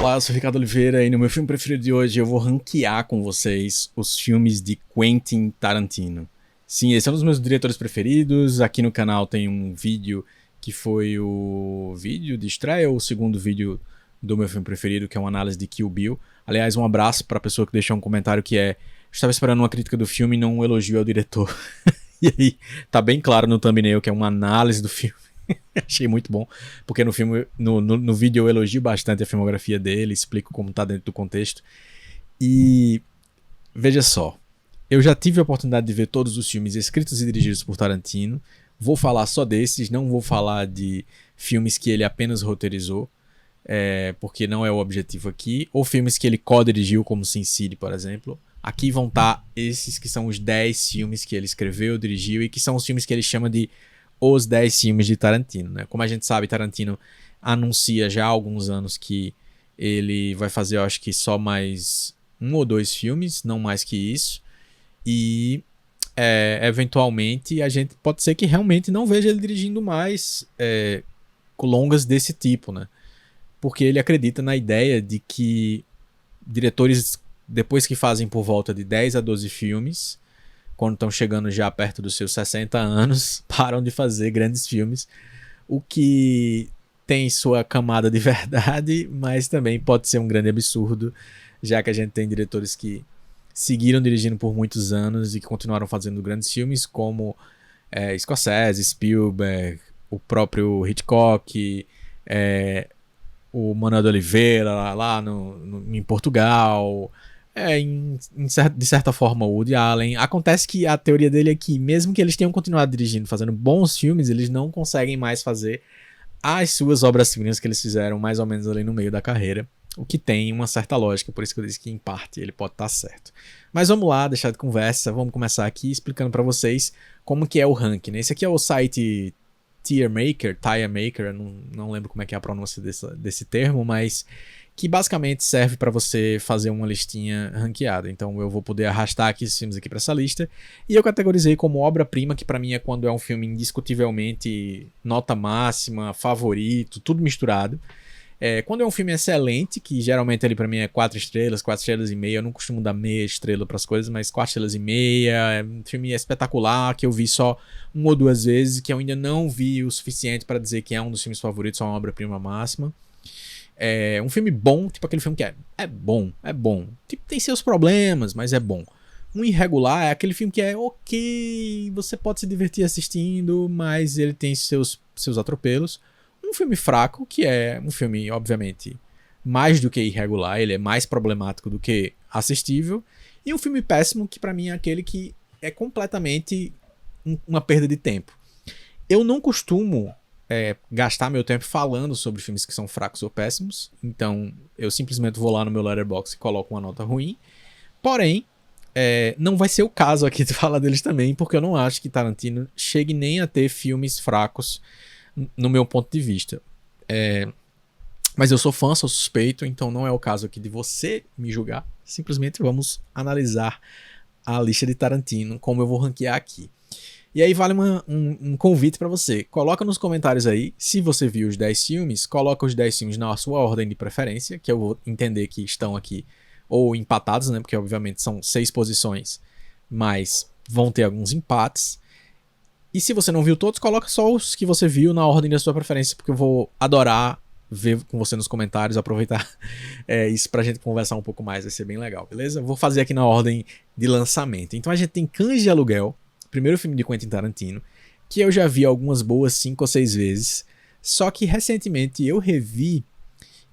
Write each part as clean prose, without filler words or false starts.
Olá, eu sou o Ricardo Oliveira e no meu filme preferido de hoje eu vou ranquear com vocês os filmes de Quentin Tarantino. Sim, esse é um dos meus diretores preferidos. Aqui no canal tem um vídeo que foi o vídeo de estreia, ou o segundo vídeo do meu filme preferido, que é uma análise de Kill Bill. Aliás, um abraço para a pessoa que deixou um comentário que é: estava esperando uma crítica do filme e não um elogio ao diretor. E aí, tá bem claro no thumbnail que é uma análise do filme. Achei muito bom, porque no filme, no vídeo eu elogio bastante a filmografia dele, explico como tá dentro do contexto. E veja só, eu já tive a oportunidade de ver todos os filmes escritos e dirigidos por Tarantino. Vou falar só desses, não vou falar de filmes que ele apenas roteirizou, porque não é o objetivo aqui, ou filmes que ele co-dirigiu, como Sin City, por exemplo. Aqui vão estar esses que são os 10 filmes que ele escreveu, dirigiu, e que são os filmes que ele chama de os 10 filmes de Tarantino, né? Como a gente sabe, Tarantino anuncia já há alguns anos que ele vai fazer, eu acho que só mais um ou dois filmes, não mais que isso. E eventualmente a gente pode ser que realmente não veja ele dirigindo mais longas desse tipo, né? Porque ele acredita na ideia de que diretores, depois que fazem por volta de 10 a 12 filmes, quando estão chegando já perto dos seus 60 anos, param de fazer grandes filmes, o que tem sua camada de verdade, mas também pode ser um grande absurdo, já que a gente tem diretores que seguiram dirigindo por muitos anos e que continuaram fazendo grandes filmes, como Scorsese, Spielberg, o próprio Hitchcock, o Manuel de Oliveira lá em Portugal, de certa forma o Woody Allen. Acontece que a teoria dele é que mesmo que eles tenham continuado dirigindo, fazendo bons filmes, eles não conseguem mais fazer as suas obras-primas que eles fizeram mais ou menos ali no meio da carreira, o que tem uma certa lógica, por isso que eu disse que em parte ele pode estar certo. Mas vamos lá, deixar de conversa, vamos começar aqui explicando para vocês como que é o ranking, né? Esse aqui é o site Tier Maker, eu não lembro como é que é a pronúncia desse termo, mas que basicamente serve para você fazer uma listinha ranqueada. Então eu vou poder arrastar aqui esses filmes aqui para essa lista, e eu categorizei como obra-prima, que para mim é quando é um filme indiscutivelmente nota máxima, favorito, tudo misturado. Quando é um filme excelente, que geralmente ali para mim é 4 estrelas, 4 estrelas e meia, eu não costumo dar meia estrela para as coisas, mas 4 estrelas e meia, é um filme espetacular, que eu vi só uma ou duas vezes, que eu ainda não vi o suficiente para dizer que é um dos filmes favoritos, ou uma obra-prima máxima. É um filme bom, tipo aquele filme que é bom. Tipo, tem seus problemas, mas é bom. Um irregular é aquele filme que é ok, você pode se divertir assistindo, mas ele tem seus atropelos. Um filme fraco, que é um filme, obviamente, mais do que irregular, ele é mais problemático do que assistível. E um filme péssimo, que pra mim é aquele que é completamente uma perda de tempo. Eu não costumo gastar meu tempo falando sobre filmes que são fracos ou péssimos, então eu simplesmente vou lá no meu Letterboxd e coloco uma nota ruim. Porém, não vai ser o caso aqui de falar deles também, porque eu não acho que Tarantino chegue nem a ter filmes fracos no meu ponto de vista. Mas eu sou fã, sou suspeito, então não é o caso aqui de você me julgar. Simplesmente vamos analisar a lista de Tarantino, como eu vou ranquear aqui. E aí vale um convite para você. Coloca nos comentários aí, se você viu os 10 filmes, coloca os 10 filmes na sua ordem de preferência, que eu vou entender que estão aqui, ou empatados, né? Porque obviamente são 6 posições, mas vão ter alguns empates. E se você não viu todos, coloca só os que você viu na ordem da sua preferência, porque eu vou adorar ver com você nos comentários, aproveitar isso pra gente conversar um pouco mais, vai ser bem legal, beleza? Vou fazer aqui na ordem de lançamento. Então a gente tem Cães de Aluguel, primeiro filme de Quentin Tarantino, que eu já vi algumas boas 5 ou 6 vezes, só que recentemente eu revi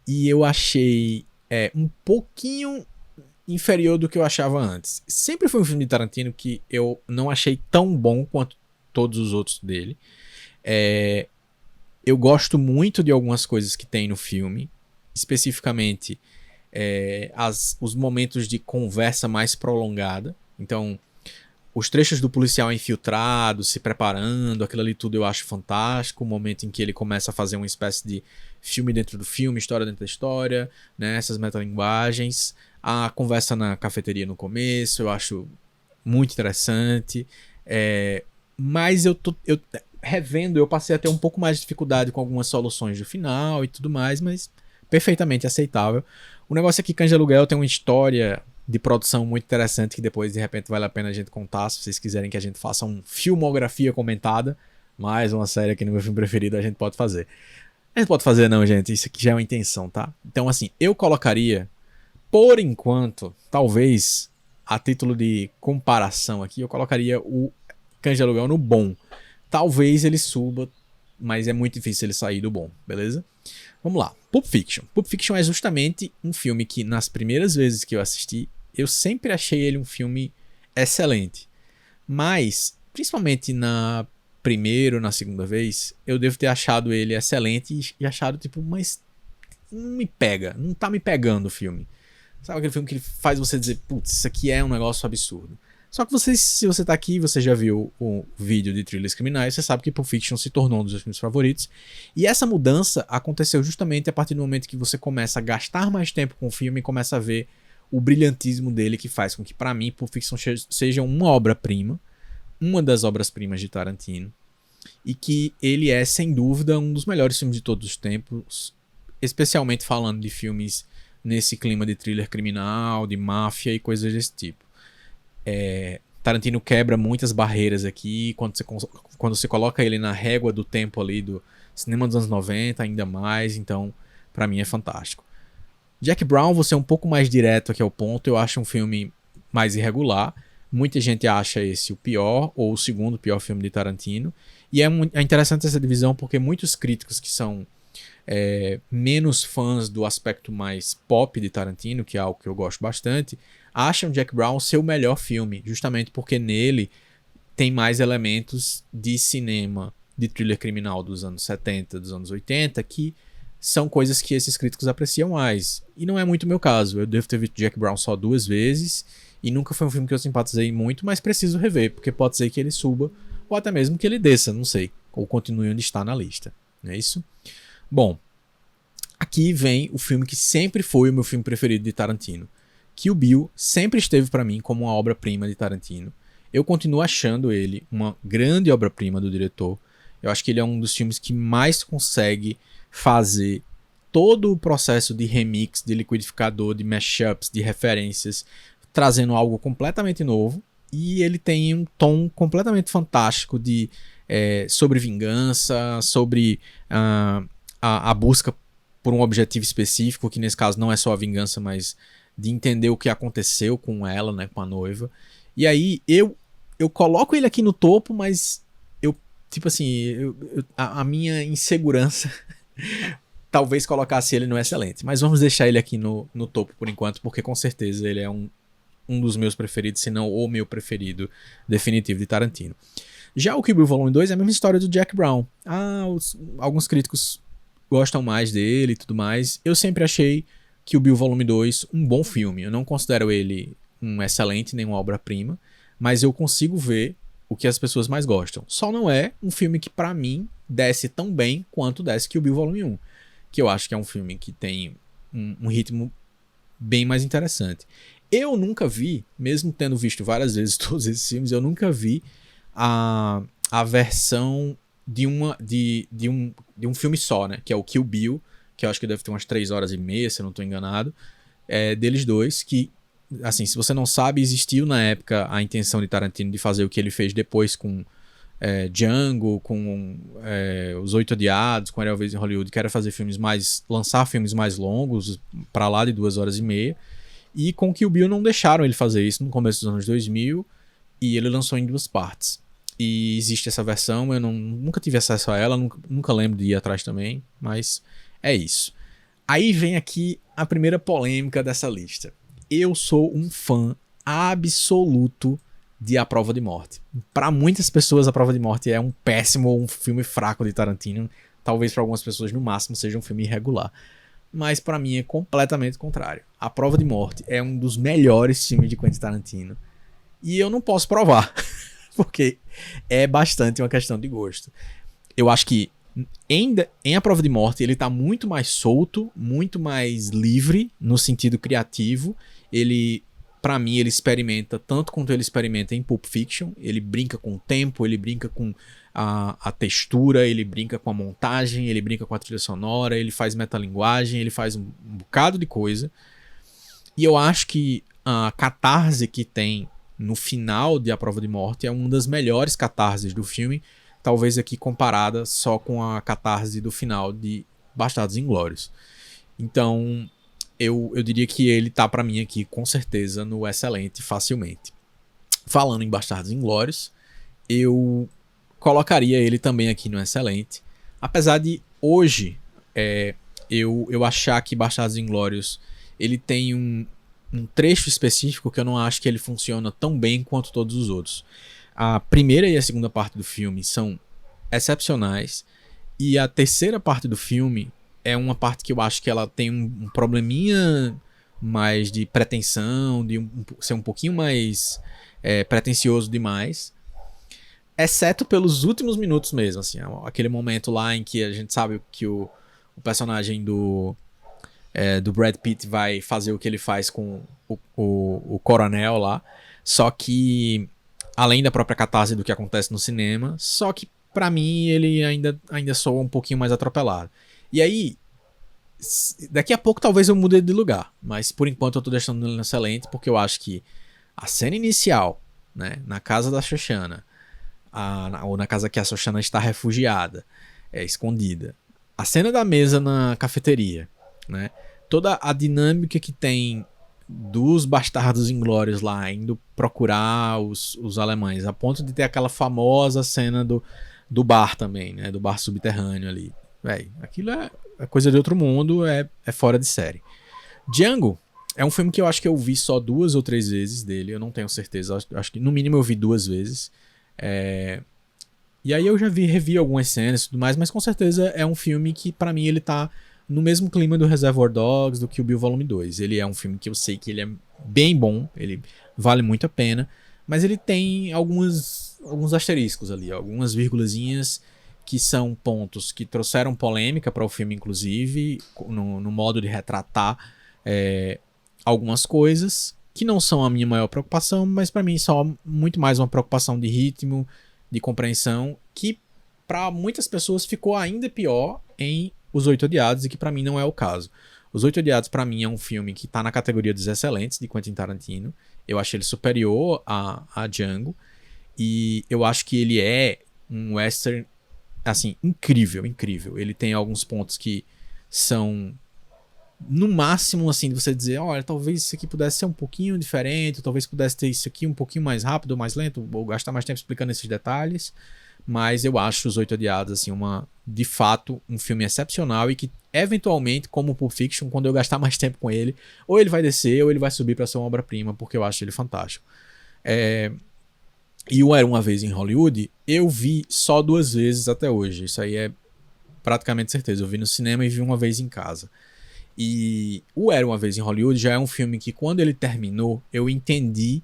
e eu achei um pouquinho inferior do que eu achava antes. Sempre foi um filme de Tarantino que eu não achei tão bom quanto todos os outros dele. Eu gosto muito de algumas coisas que tem no filme, especificamente os momentos de conversa mais prolongada. Então, os trechos do policial infiltrado, se preparando, aquilo ali tudo eu acho fantástico. O momento em que ele começa a fazer uma espécie de filme dentro do filme, história dentro da história, né? Essas metalinguagens. A conversa na cafeteria no começo, eu acho muito interessante. Mas eu revendo, eu passei a ter um pouco mais de dificuldade com algumas soluções do final e tudo mais, mas perfeitamente aceitável. O negócio é que Cães de Aluguel tem uma história de produção muito interessante que depois, de repente, vale a pena a gente contar, se vocês quiserem que a gente faça uma filmografia comentada. Mais uma série aqui no meu filme preferido a gente pode fazer. A gente pode fazer não, gente, isso aqui já é uma intenção, tá? Então, assim, eu colocaria, por enquanto, talvez, a título de comparação aqui, eu colocaria o Cães de Aluguel no bom. Talvez ele suba, mas é muito difícil ele sair do bom, beleza? Vamos lá, Pulp Fiction. Pulp Fiction é justamente um filme que, nas primeiras vezes que eu assisti, eu sempre achei ele um filme excelente. Mas, principalmente na primeira ou na segunda vez, eu devo ter achado ele excelente e achado, tipo, mas não me pega, não tá me pegando o filme. Sabe aquele filme que faz você dizer, putz, isso aqui é um negócio absurdo. Só que você, se você tá aqui e você já viu o vídeo de Thrillers Criminais, você sabe que Pulp Fiction se tornou um dos seus filmes favoritos. E essa mudança aconteceu justamente a partir do momento que você começa a gastar mais tempo com o filme e começa a ver o brilhantismo dele, que faz com que, pra mim, Pulp Fiction seja uma obra-prima, uma das obras-primas de Tarantino, e que ele é, sem dúvida, um dos melhores filmes de todos os tempos, especialmente falando de filmes nesse clima de thriller criminal, de máfia e coisas desse tipo. Tarantino quebra muitas barreiras aqui, quando você coloca ele na régua do tempo ali do cinema dos anos 90, ainda mais, então pra mim é fantástico. Jack Brown, você é um pouco mais direto aqui ao ponto, eu acho um filme mais irregular, muita gente acha esse o pior, ou o segundo pior filme de Tarantino, e é interessante essa divisão porque muitos críticos que são menos fãs do aspecto mais pop de Tarantino, que é algo que eu gosto bastante, acham Jack Brown ser o melhor filme, justamente porque nele tem mais elementos de cinema, de thriller criminal dos anos 70, dos anos 80, que são coisas que esses críticos apreciam mais. E não é muito o meu caso, eu devo ter visto Jack Brown só 2 vezes, e nunca foi um filme que eu simpatizei muito, mas preciso rever, porque pode ser que ele suba, ou até mesmo que ele desça, não sei, ou continue onde está na lista, não é isso? Bom, aqui vem o filme que sempre foi o meu filme preferido de Tarantino. Kill Bill sempre esteve pra mim como uma obra-prima de Tarantino. Eu continuo achando ele uma grande obra-prima do diretor. Eu acho que ele é um dos filmes que mais consegue fazer todo o processo de remix, de liquidificador, de mashups, de referências, trazendo algo completamente novo. E ele tem um tom completamente fantástico de sobre vingança, sobre a busca por um objetivo específico, que nesse caso não é só a vingança, mas de entender o que aconteceu com ela, né, com a noiva. E aí eu coloco ele aqui no topo, mas eu, tipo assim, a minha insegurança talvez colocasse ele no excelente. Mas vamos deixar ele aqui no topo por enquanto, porque com certeza ele é um dos meus preferidos, se não o meu preferido definitivo de Tarantino. Já o Kill Bill Volume 2 é a mesma história do Jack Brown. Alguns críticos gostam mais dele e tudo mais. Eu sempre achei Kill Bill Volume 2 um bom filme. Eu não considero ele um excelente, nem uma obra-prima, mas eu consigo ver o que as pessoas mais gostam. Só não é um filme que, pra mim, desce tão bem quanto desce Kill Bill Volume 1, que eu acho que é um filme que tem um ritmo bem mais interessante. Eu nunca vi, mesmo tendo visto várias vezes todos esses filmes, eu nunca vi a versão de um filme só, né? Que é o Kill Bill, que eu acho que deve ter umas 3 horas e meia, se eu não estou enganado, deles dois, que, assim, se você não sabe, existiu na época a intenção de Tarantino de fazer o que ele fez depois com Django, com Os Oito Odiados, com Era Uma Vez em Hollywood, que era fazer lançar filmes mais longos, para lá de 2 horas e meia, e com Kill Bill não deixaram ele fazer isso no começo dos anos 2000, e ele lançou em 2 partes. E existe essa versão, eu nunca tive acesso a ela, nunca lembro de ir atrás também, mas é isso. Aí vem aqui a primeira polêmica dessa lista. Eu sou um fã absoluto de A Prova de Morte. Para muitas pessoas, A Prova de Morte é um péssimo ou um filme fraco de Tarantino. Talvez para algumas pessoas, no máximo, seja um filme irregular. Mas para mim é completamente o contrário. A Prova de Morte é um dos melhores filmes de Quentin Tarantino. E eu não posso provar, porque é bastante uma questão de gosto. Eu acho que em A Prova de Morte ele tá muito mais solto, muito mais livre no sentido criativo. Ele, pra mim, ele experimenta tanto quanto ele experimenta em Pulp Fiction. Ele brinca com o tempo, ele brinca com a textura, ele brinca com a montagem, ele brinca com a trilha sonora, ele faz metalinguagem, ele faz um bocado de coisa. E eu acho que a catarse que tem no final de A Prova de Morte é uma das melhores catarses do filme, talvez aqui comparada só com a catarse do final de Bastardos Inglórios. Então, eu diria que ele tá pra mim aqui com certeza no excelente facilmente. Falando em Bastardos Inglórios, eu colocaria ele também aqui no excelente, apesar de hoje eu achar que Bastardos Inglórios ele tem um trecho específico que eu não acho que ele funciona tão bem quanto todos os outros. A primeira e a segunda parte do filme são excepcionais, e a terceira parte do filme é uma parte que eu acho que ela tem um probleminha mais de pretensão, de ser um pouquinho mais pretencioso demais, exceto pelos últimos minutos mesmo, assim, aquele momento lá em que a gente sabe que o personagem do Brad Pitt vai fazer o que ele faz com o coronel lá, só que além da própria catarse do que acontece no cinema, só que pra mim ele ainda soa um pouquinho mais atropelado. E aí, daqui a pouco talvez eu mude de lugar, mas por enquanto eu tô deixando ele excelente, porque eu acho que a cena inicial, né, na casa da Shoshana, ou na casa que a Shoshana está refugiada, escondida, a cena da mesa na cafeteria, né, toda a dinâmica que tem dos Bastardos Inglórios lá, indo procurar os alemães, a ponto de ter aquela famosa cena do bar também, né, do bar subterrâneo ali. Véi, aquilo é coisa de outro mundo, é fora de série. Django é um filme que eu acho que eu vi só 2 ou 3 vezes dele, eu não tenho certeza, acho que no mínimo eu vi 2 vezes. E aí eu já revi algumas cenas e tudo mais, mas com certeza é um filme que pra mim ele tá no mesmo clima do Reservoir Dogs, do Kill Bill Volume 2. Ele é um filme que eu sei que ele é bem bom, ele vale muito a pena, mas ele tem alguns asteriscos ali, algumas vírgulazinhas que são pontos que trouxeram polêmica para o filme, inclusive, no modo de retratar algumas coisas, que não são a minha maior preocupação, mas para mim só muito mais uma preocupação de ritmo, de compreensão, que para muitas pessoas ficou ainda pior em Os Oito Odiados, e que pra mim não é o caso. Os Oito Odiados pra mim é um filme que tá na categoria dos excelentes de Quentin Tarantino. Eu acho ele superior a Django, e eu acho que ele é um western assim, incrível, incrível. Ele tem alguns pontos que são no máximo assim de você dizer, olha, talvez isso aqui pudesse ser um pouquinho diferente, talvez pudesse ter isso aqui um pouquinho mais rápido ou mais lento, ou gastar mais tempo explicando esses detalhes. Mas eu acho Os Oito Odiados, assim, de fato, um filme excepcional, e que, eventualmente, como Pulp Fiction, quando eu gastar mais tempo com ele, ou ele vai descer, ou ele vai subir pra ser uma obra-prima, porque eu acho ele fantástico. E o Era Uma Vez em Hollywood, eu vi só 2 vezes até hoje. Isso aí é praticamente certeza. Eu vi no cinema e vi uma vez em casa. E o Era Uma Vez em Hollywood já é um filme que, quando ele terminou, eu entendi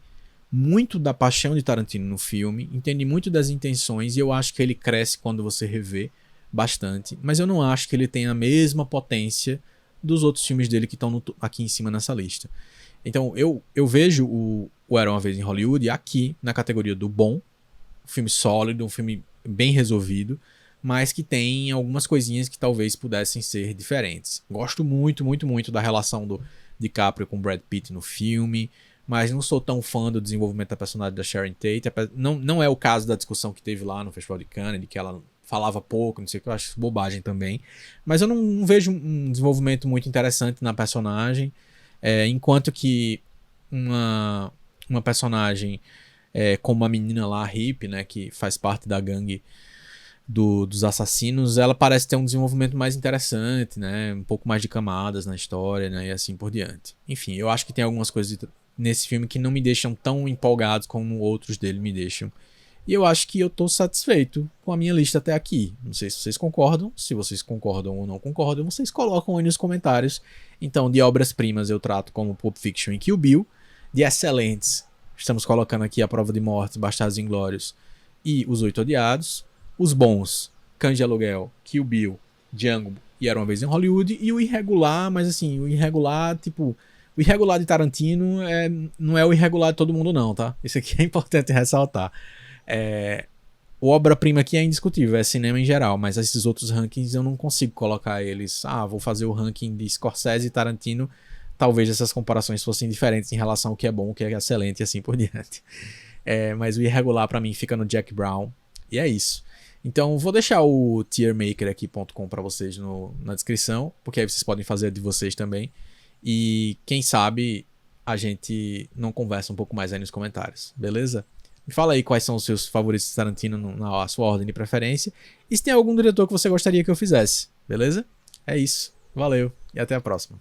muito da paixão de Tarantino no filme, entendi muito das intenções, e eu acho que ele cresce quando você revê bastante, mas eu não acho que ele tenha a mesma potência dos outros filmes dele que estão aqui em cima nessa lista. Então eu vejo o Era Uma Vez em Hollywood aqui na categoria do bom, um filme sólido, um filme bem resolvido, mas que tem algumas coisinhas que talvez pudessem ser diferentes. Gosto muito, muito, muito da relação do DiCaprio com Brad Pitt no filme, mas não sou tão fã do desenvolvimento da personagem da Sharon Tate. Não é o caso da discussão que teve lá no Festival de Cannes, de que ela falava pouco, não sei o que, eu acho bobagem também. Mas eu não vejo um desenvolvimento muito interessante na personagem, enquanto que uma personagem como a menina lá, a Hip, né, que faz parte da gangue dos assassinos, ela parece ter um desenvolvimento mais interessante, né, um pouco mais de camadas na história, né, e assim por diante. Enfim, eu acho que tem algumas coisas nesse filme que não me deixam tão empolgados como outros dele me deixam. E eu acho que eu tô satisfeito com a minha lista até aqui. Não sei se vocês concordam. Se vocês concordam ou não concordam, vocês colocam aí nos comentários. Então, de obras-primas eu trato como Pulp Fiction e Kill Bill. De excelentes, estamos colocando aqui A Prova de Morte, Bastardos Inglórios e Os Oito Odiados. Os bons, Cães de Aluguel, Kill Bill, Django e Era Uma Vez em Hollywood. E o irregular, mas assim, o irregular, tipo... O irregular de Tarantino não é o irregular de todo mundo não, tá? Isso aqui é importante ressaltar. o obra-prima aqui é indiscutível, é cinema em geral, mas esses outros rankings eu não consigo colocar eles. Vou fazer o ranking de Scorsese e Tarantino. Talvez essas comparações fossem diferentes em relação ao que é bom, o que é excelente e assim por diante. Mas o irregular pra mim fica no Jack Brown. E é isso. Então vou deixar o tiermaker.com pra vocês na descrição, porque aí vocês podem fazer de vocês também. E quem sabe a gente não conversa um pouco mais aí nos comentários, beleza? Me fala aí quais são os seus favoritos de Tarantino na sua ordem de preferência. E se tem algum diretor que você gostaria que eu fizesse, beleza? É isso. Valeu e até a próxima.